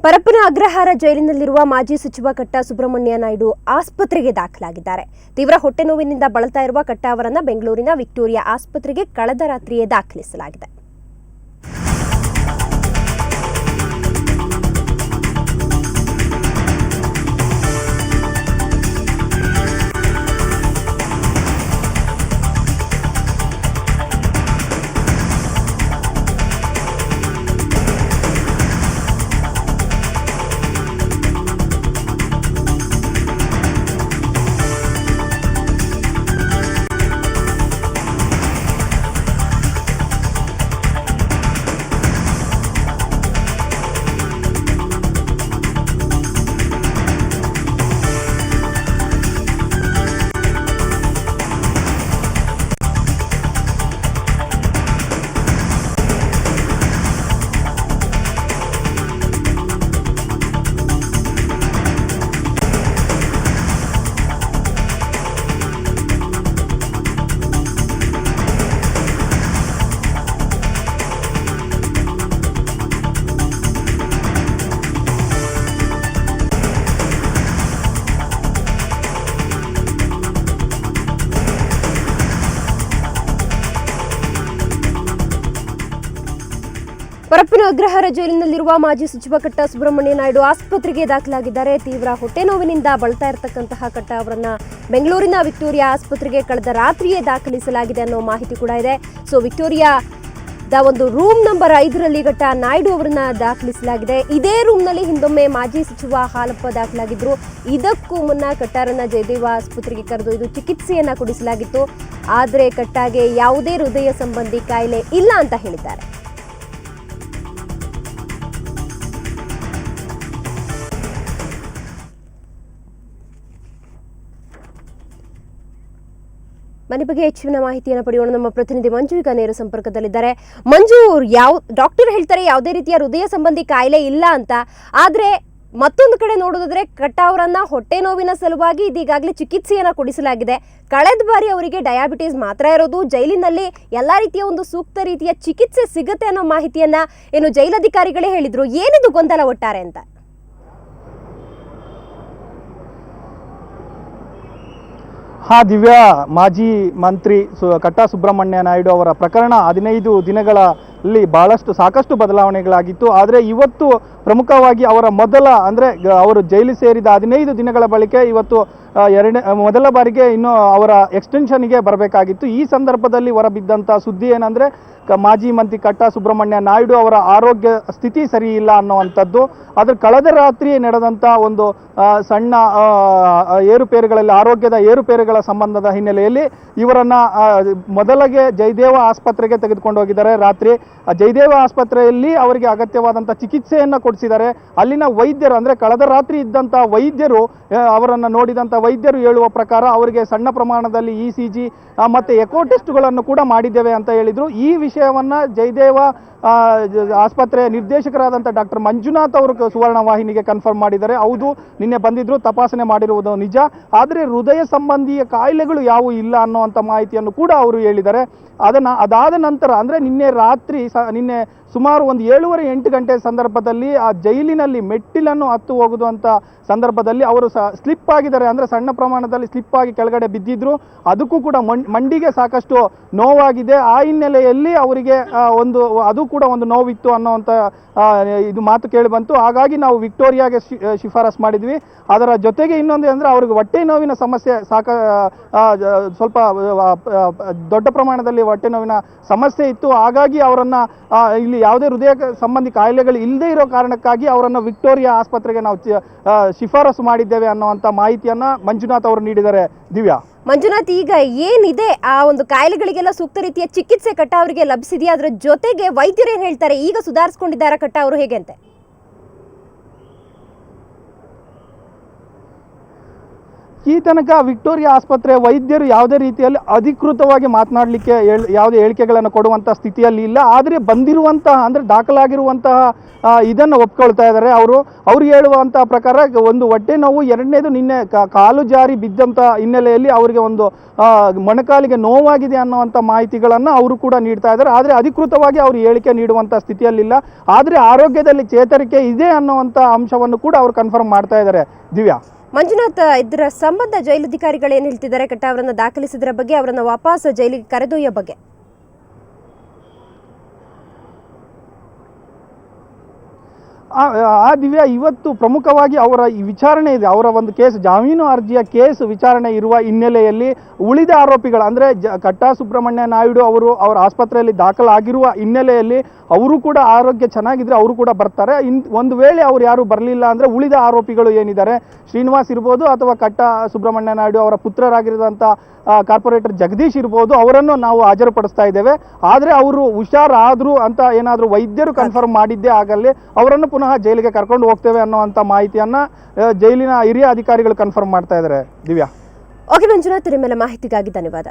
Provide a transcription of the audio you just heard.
ಪರಪ್ಪನ ಅಗ್ರಹಾರ ಜೈಲಿನಲ್ಲಿರುವ ಮಾಜಿ ಸಚಿವ ಕಟ್ಟಾ ಸುಬ್ರಹ್ಮಣ್ಯ ನಾಯ್ಡು ಆಸ್ಪತ್ರೆಗೆ ದಾಖಲಾಗಿದ್ದಾರೆ. ತೀವ್ರ ಹೊಟ್ಟೆ ನೋವಿನಿಂದ ಬಳಲ್ತಾ ಇರುವ ಕಟ್ಟಾ ಅವರನ್ನು ಬೆಂಗಳೂರಿನ ವಿಕ್ಟೋರಿಯಾ ಆಸ್ಪತ್ರೆಗೆ ಕಳೆದ ರಾತ್ರಿಯೇ ದಾಖಲಿಸಲಾಗಿದೆ. ಪರಪ್ಪನ ಅಗ್ರಹಾರ ಜೈಲಿನಲ್ಲಿರುವ ಮಾಜಿ ಸಚಿವ ಕಟ್ಟಾ ಸುಬ್ರಹ್ಮಣ್ಯ ನಾಯ್ಡು ಆಸ್ಪತ್ರೆಗೆ ದಾಖಲಾಗಿದ್ದಾರೆ. ತೀವ್ರ ಹೊಟ್ಟೆ ನೋವಿನಿಂದ ಬಳಲ್ತಾ ಇರತಕ್ಕಂತಹ ಕಟ್ಟಾ ಅವರನ್ನ ಬೆಂಗಳೂರಿನ ವಿಕ್ಟೋರಿಯಾ ಆಸ್ಪತ್ರೆಗೆ ಕಳೆದ ರಾತ್ರಿಯೇ ದಾಖಲಿಸಲಾಗಿದೆ ಅನ್ನೋ ಮಾಹಿತಿ ಕೂಡ ಇದೆ. ಸೊ ವಿಕ್ಟೋರಿಯಾದ ಒಂದು ರೂಮ್ ನಂಬರ್ 5ರಲ್ಲಿ ಕಟ್ಟಾ ನಾಯ್ಡು ಅವರನ್ನ ದಾಖಲಿಸಲಾಗಿದೆ. ಇದೇ ರೂಮ್ನಲ್ಲಿ ಹಿಂದೊಮ್ಮೆ ಮಾಜಿ ಸಚಿವ ಹಾಲಪ್ಪ ದಾಖಲಾಗಿದ್ರು. ಇದಕ್ಕೂ ಮುನ್ನ ಕಟ್ಟಾರನ್ನ ಜಯದೇವ ಆಸ್ಪತ್ರೆಗೆ ಕರೆದೊಯ್ದು ಚಿಕಿತ್ಸೆಯನ್ನ ಕೊಡಿಸಲಾಗಿತ್ತು. ಆದರೆ ಕಟ್ಟಾಗೆ ಯಾವುದೇ ಹೃದಯ ಸಂಬಂಧಿ ಕಾಯಿಲೆ ಇಲ್ಲ ಅಂತ ಹೇಳಿದ್ದಾರೆ. ಮನೆ ಬಗ್ಗೆ ಹೆಚ್ಚಿನ ಮಾಹಿತಿಯನ್ನು ಪಡೆಯೋಣ. ನಮ್ಮ ಪ್ರತಿನಿಧಿ ಮಂಜು ಈಗ ನೇರ ಸಂಪರ್ಕದಲ್ಲಿದ್ದಾರೆ. ಮಂಜು, ಡಾಕ್ಟರ್ ಹೇಳ್ತಾರೆ ಯಾವುದೇ ರೀತಿಯ ಹೃದಯ ಸಂಬಂಧಿ ಕಾಯಿಲೆ ಇಲ್ಲ ಅಂತ. ಆದರೆ ಮತ್ತೊಂದು ಕಡೆ ನೋಡೋದಾದ್ರೆ ಕಟ್ಟಾ ಅವರನ್ನ ಹೊಟ್ಟೆ ನೋವಿನ ಸಲುವಾಗಿ ಇದೀಗಾಗಲೇ ಚಿಕಿತ್ಸೆಯನ್ನ ಕೊಡಿಸಲಾಗಿದೆ. ಕಳೆದ ಬಾರಿ ಅವರಿಗೆ ಡಯಾಬಿಟಿಸ್ ಮಾತ್ರ ಇರೋದು. ಜೈಲಿನಲ್ಲಿ ಎಲ್ಲಾ ರೀತಿಯ ಒಂದು ಸೂಕ್ತ ರೀತಿಯ ಚಿಕಿತ್ಸೆ ಸಿಗುತ್ತೆ ಅನ್ನೋ ಮಾಹಿತಿಯನ್ನ ಏನು ಜೈಲಧಿಕಾರಿಗಳೇ ಹೇಳಿದ್ರು. ಏನಿದು ಗೊಂದಲ ಒಟ್ಟಾರೆ ಅಂತ? ದಿವ್ಯಾ, ಮಾಜಿ ಮಂತ್ರಿ ಕಟ್ಟಾ ಸುಬ್ರಹ್ಮಣ್ಯ ನಾಯ್ಡು ಅವರ ಪ್ರಕರಣ 15 ದಿನಗಳಲ್ಲಿ ಸಾಕಷ್ಟು ಬದಲಾವಣೆಗಳಾಗಿತ್ತು. ಆದರೆ ಇವತ್ತು ಪ್ರಮುಖವಾಗಿ ಅವರ ಅವರು ಜೈಲು ಸೇರಿದ 15 ದಿನಗಳ ಬಳಿಕ ಇವತ್ತು ಮೊದಲ ಬಾರಿಗೆ ಇನ್ನು ಅವರ ಎಕ್ಸ್ಟೆನ್ಷನ್ಗೆ ಬರಬೇಕಾಗಿತ್ತು. ಈ ಸಂದರ್ಭದಲ್ಲಿ ಹೊರಬಿದ್ದಂಥ ಸುದ್ದಿ ಏನಂದರೆ ಮಾಜಿ ಮಂತ್ರಿ ಕಟ್ಟಾ ಸುಬ್ರಹ್ಮಣ್ಯ ನಾಯ್ಡು ಅವರ ಆರೋಗ್ಯ ಸ್ಥಿತಿ ಸರಿ ಇಲ್ಲ ಅನ್ನುವಂಥದ್ದು. ಆದರೆ ಕಳೆದ ರಾತ್ರಿ ನಡೆದಂಥ ಒಂದು ಸಣ್ಣ ಏರುಪೇರುಗಳಲ್ಲಿ ಆರೋಗ್ಯದ ಏರುಪೇರುಗಳ ಸಂಬಂಧದ ಹಿನ್ನೆಲೆಯಲ್ಲಿ ಇವರನ್ನು ಮೊದಲಿಗೆ ಜಯದೇವ ಆಸ್ಪತ್ರೆಗೆ ತೆಗೆದುಕೊಂಡು ಹೋಗಿದ್ದಾರೆ. ರಾತ್ರಿ ಜಯದೇವ ಆಸ್ಪತ್ರೆಯಲ್ಲಿ ಅವರಿಗೆ ಅಗತ್ಯವಾದಂಥ ಚಿಕಿತ್ಸೆಯನ್ನು ಕೊಡಿಸಿದ್ದಾರೆ. ಅಲ್ಲಿನ ವೈದ್ಯರು, ಅಂದರೆ ಕಳೆದ ರಾತ್ರಿ ಇದ್ದಂಥ ವೈದ್ಯರು, ಅವರನ್ನು ನೋಡಿದಂಥ ವೈದ್ಯರು ಹೇಳುವ ಪ್ರಕಾರ ಅವರಿಗೆ ಸಣ್ಣ ಪ್ರಮಾಣದಲ್ಲಿ ECG ಮತ್ತು ಎಕೋ ಟೆಸ್ಟ್ಗಳನ್ನು ಕೂಡ ಮಾಡಿದ್ದೇವೆ ಅಂತ ಹೇಳಿದರು. ಈ ವಿಷಯವನ್ನು ಜಯದೇವ ಆಸ್ಪತ್ರೆ ನಿರ್ದೇಶಕರಾದಂಥ ಡಾಕ್ಟರ್ ಮಂಜುನಾಥ್ ಅವರು ಸುವರ್ಣ ವಾಹಿನಿಗೆ ಕನ್ಫರ್ಮ್ ಮಾಡಿದ್ದಾರೆ. ಹೌದು, ನಿನ್ನೆ ಬಂದಿದ್ರು, ತಪಾಸಣೆ ಮಾಡಿರುವುದು ನಿಜ. ಆದರೆ ಹೃದಯ ಸಂಬಂಧಿಯ ಕಾಯಿಲೆಗಳು ಯಾವುವು ಇಲ್ಲ ಅನ್ನುವಂಥ ಮಾಹಿತಿಯನ್ನು ಕೂಡ ಅವರು ಹೇಳಿದ್ದಾರೆ. ಅದಾದ ನಂತರ ಅಂದರೆ ನಿನ್ನೆ ಸುಮಾರು ಒಂದು 7:30-8 ಗಂಟೆ ಸಂದರ್ಭದಲ್ಲಿ ಆ ಜೈಲಿನಲ್ಲಿ ಮೆಟ್ಟಿಲನ್ನು ಹತ್ತು ಹೋಗುವಂಥ ಸಂದರ್ಭದಲ್ಲಿ ಅವರು ಸ್ಲಿಪ್ ಆಗಿದ್ದಾರೆ. ಅಂದರೆ ಸಣ್ಣ ಪ್ರಮಾಣದಲ್ಲಿ ಸ್ಲಿಪ್ ಆಗಿ ಕೆಳಗಡೆ ಬಿದ್ದಿದ್ರು. ಅದಕ್ಕೂ ಕೂಡ ಮಂಡಿಗೆ ಸಾಕಷ್ಟು ನೋವಾಗಿದೆ. ಆ ಹಿನ್ನೆಲೆಯಲ್ಲಿ ಅವರಿಗೆ ಅದು ಕೂಡ ಒಂದು ನೋವಿತ್ತು ಅನ್ನೋವಂಥ ಇದು ಮಾತು ಕೇಳಿ ಬಂತು. ಹಾಗಾಗಿ ನಾವು ವಿಕ್ಟೋರಿಯಾಗೆ ಶಿಫಾರಸ್ ಮಾಡಿದ್ವಿ. ಅದರ ಜೊತೆಗೆ ಇನ್ನೊಂದು ಅಂದರೆ ಅವ್ರಿಗೆ ಹೊಟ್ಟೆ ನೋವಿನ ಸಮಸ್ಯೆ ಸ್ವಲ್ಪ ದೊಡ್ಡ ಪ್ರಮಾಣದಲ್ಲಿ ಹೊಟ್ಟೆ ನೋವಿನ ಸಮಸ್ಯೆ ಇತ್ತು. ಹಾಗಾಗಿ ಅವರನ್ನು ಇಲ್ಲಿ ಯಾವುದೇ ಹೃದಯ ಸಂಬಂಧಿ ಕಾಯಿಲೆಗಳು ಇಲ್ಲದೇ ಇರೋ ಕಾರಣಕ್ಕಾಗಿ ಅವರನ್ನು ವಿಕ್ಟೋರಿಯಾ ಆಸ್ಪತ್ರೆಗೆ ನಾವು ಶಿಫಾರಸು ಮಾಡಿದ್ದೇವೆ ಅನ್ನುವಂಥ ಮಾಹಿತಿಯನ್ನು ಮಂಜುನಾಥ್ ಅವರು ನೀಡಿದ್ದಾರೆ. ದಿವ್ಯಾ, ಮಂಜುನಾಥ್, ಈಗ ಏನಿದೆ ಆ ಒಂದು ಕಾಯಿಲೆಗಳಿಗೆಲ್ಲ ಸೂಕ್ತ ರೀತಿಯ ಚಿಕಿತ್ಸೆ ಕಟ್ಟಾ ಅವರಿಗೆ ಲಭಿಸಿದೆಯಾ? ಅದರ ಜೊತೆಗೆ ವೈದ್ಯರು ಏನು ಹೇಳ್ತಾರೆ? ಈಗ ಸುಧಾರಿಸಿಕೊಂಡಿದ್ದಾರಾ ಕಟ್ಟಾ ಅವರು, ಹೇಗೆ ಅಂತ? ಈ ತನಕ ವಿಕ್ಟೋರಿಯಾ ಆಸ್ಪತ್ರೆ ವೈದ್ಯರು ಯಾವುದೇ ರೀತಿಯಲ್ಲಿ ಅಧಿಕೃತವಾಗಿ ಮಾತನಾಡಲಿಕ್ಕೆ ಯಾವುದೇ ಹೇಳಿಕೆಗಳನ್ನು ಕೊಡುವಂಥ ಸ್ಥಿತಿಯಲ್ಲಿ ಇಲ್ಲ. ಆದರೆ ಬಂದಿರುವಂತಹ ಅಂದರೆ ದಾಖಲಾಗಿರುವಂತಹ ಇದನ್ನು ಒಪ್ಕೊಳ್ತಾ ಇದ್ದಾರೆ. ಅವರು ಹೇಳುವಂಥ ಪ್ರಕಾರ ಒಂದು ಹೊಟ್ಟೆ ನೋವು, ಎರಡನೇದು ನಿನ್ನೆ ಕಾಲು ಜಾರಿ ಬಿದ್ದಂಥ ಹಿನ್ನೆಲೆಯಲ್ಲಿ ಅವರಿಗೆ ಒಂದು ಮೊಣಕಾಲಿಗೆ ನೋವಾಗಿದೆ ಅನ್ನುವಂಥ ಮಾಹಿತಿಗಳನ್ನು ಅವರು ಕೂಡ ನೀಡ್ತಾ ಇದ್ದಾರೆ. ಆದರೆ ಅಧಿಕೃತವಾಗಿ ಅವರು ಹೇಳಿಕೆ ನೀಡುವಂಥ ಸ್ಥಿತಿಯಲ್ಲಿಲ್ಲ. ಆದರೆ ಆರೋಗ್ಯದಲ್ಲಿ ಚೇತರಿಕೆ ಇದೆ ಅನ್ನುವಂಥ ಅಂಶವನ್ನು ಕೂಡ ಅವರು ಕನ್ಫರ್ಮ್ ಮಾಡ್ತಾ ಇದ್ದಾರೆ. ದಿವ್ಯಾ. ಮಂಜುನಾಥ್, ಇದರ ಸಂಬಂಧ ಜೈಲಧಿಕಾರಿಗಳು ಏನು ಹೇಳ್ತಿದ್ದಾರೆ? ಕಟ್ಟ ಅವರನ್ನು ದಾಖಲಿಸಿದ್ರ ಬಗ್ಗೆ, ಅವರನ್ನು ವಾಪಸ್ ಜೈಲಿಗೆ ಕರೆದೊಯ್ಯೋ ಬಗ್ಗೆ? ದಿವ್ಯಾ, ಇವತ್ತು ಪ್ರಮುಖವಾಗಿ ಅವರ ಈ ವಿಚಾರಣೆ ಇದೆ. ಅವರ ಒಂದು ಕೇಸ್, ಜಾಮೀನು ಅರ್ಜಿಯ ಕೇಸ್ ವಿಚಾರಣೆ ಇರುವ ಹಿನ್ನೆಲೆಯಲ್ಲಿ ಉಳಿದ ಆರೋಪಿಗಳು ಅಂದರೆ ಕಟ್ಟಾ ಸುಬ್ರಹ್ಮಣ್ಯ ನಾಯ್ಡು ಅವರ ಆಸ್ಪತ್ರೆಯಲ್ಲಿ ದಾಖಲಾಗಿರುವ ಹಿನ್ನೆಲೆಯಲ್ಲಿ ಅವರು ಕೂಡ ಆರೋಗ್ಯ ಚೆನ್ನಾಗಿದ್ರೆ ಅವರು ಕೂಡ ಬರ್ತಾರೆ. ಒಂದು ವೇಳೆ ಅವ್ರು ಯಾರು ಬರಲಿಲ್ಲ ಅಂದರೆ ಉಳಿದ ಆರೋಪಿಗಳು ಏನಿದ್ದಾರೆ, ಶ್ರೀನಿವಾಸ್ ಇರ್ಬೋದು ಅಥವಾ ಕಟ್ಟಾ ಸುಬ್ರಹ್ಮಣ್ಯ ನಾಯ್ಡು ಅವರ ಪುತ್ರರಾಗಿರುವಂಥ ಕಾರ್ಪೊರೇಟರ್ ಜಗದೀಶ್ ಇರ್ಬೋದು, ಅವರನ್ನು ನಾವು ಹಾಜರುಪಡಿಸ್ತಾ ಇದ್ದೇವೆ. ಆದರೆ ಅವರು ಹುಷಾರಾದರು ಅಂತ ಏನಾದರೂ ವೈದ್ಯರು ಕನ್ಫರ್ಮ್ ಮಾಡಿದ್ದೇ ಆಗಲ್ಲಿ ಅವರನ್ನು ಪುನಃ ಜೈಲಿಗೆ ಕರ್ಕೊಂಡು ಹೋಗ್ತೇವೆ ಅನ್ನುವಂಥ ಮಾಹಿತಿಯನ್ನು ಜೈಲಿನ ಹಿರಿಯ ಅಧಿಕಾರಿಗಳು ಕನ್ಫರ್ಮ್ ಮಾಡ್ತಾ ಇದ್ದಾರೆ. ದಿವ್ಯಾ. ಓಕೆ ಮಂಜುನಾಥ್, ನಿಮ್ಮೆಲ್ಲ ಮಾಹಿತಿಗಾಗಿ ಧನ್ಯವಾದ.